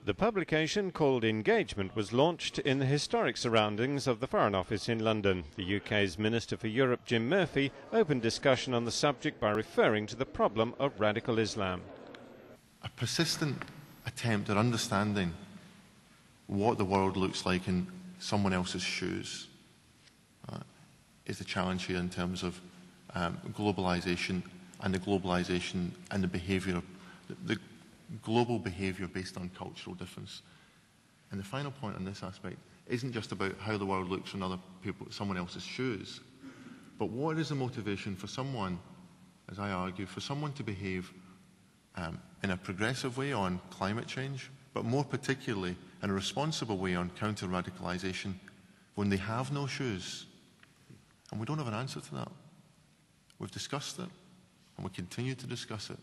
The publication called Engagement was launched in the historic surroundings of the Foreign Office in London. The UK's Minister for Europe, Jim Murphy, opened discussion on the subject by referring to the problem of radical Islam. A persistent attempt at understanding what the world looks like in someone else's shoes is the challenge here in terms of globalisation and the behaviour, the global behaviour based on cultural difference. And the final point on this aspect isn't just about how the world looks in someone else's shoes, but what is the motivation for someone, as I argue, for someone to behave in a progressive way on climate change, but more particularly in a responsible way on counter-radicalisation when they have no shoes. And we don't have an answer to that. We've discussed it, and we continue to discuss it.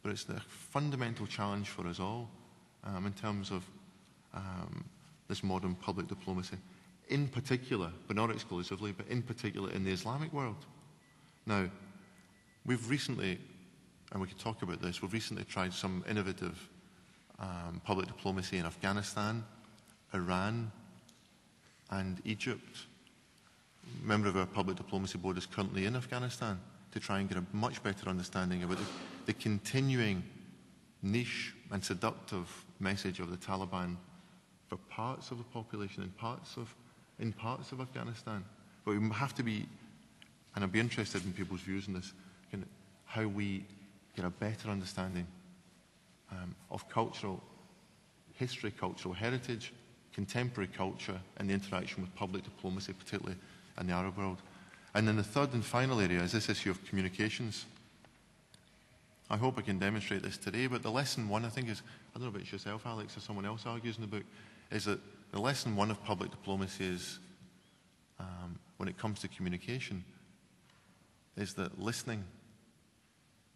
But it's the fundamental challenge for us all in terms of this modern public diplomacy, in particular, but not exclusively, but in particular in the Islamic world. Now, we've recently, and we could talk about this, we've recently tried some innovative public diplomacy in Afghanistan, Iran, and Egypt. A member of our public diplomacy board is currently in Afghanistan to try and get a much better understanding about the continuing niche and seductive message of the Taliban for parts of the population in parts of Afghanistan. But we have to be, and I'd be interested in people's views on this, how we get a better understanding of cultural history, cultural heritage, contemporary culture, and the interaction with public diplomacy, particularly in the Arab world. And then the third and final area is this issue of communications. I hope I can demonstrate this today, but the lesson one, I think, is, I don't know about yourself, Alex, or someone else argues in the book, is that the lesson one of public diplomacy is, when it comes to communication, is that listening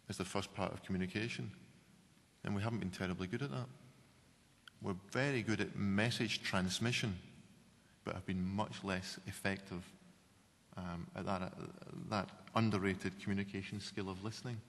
is the first part of communication. And we haven't been terribly good at that. We're very good at message transmission, but have been much less effective at that underrated communication skill of listening.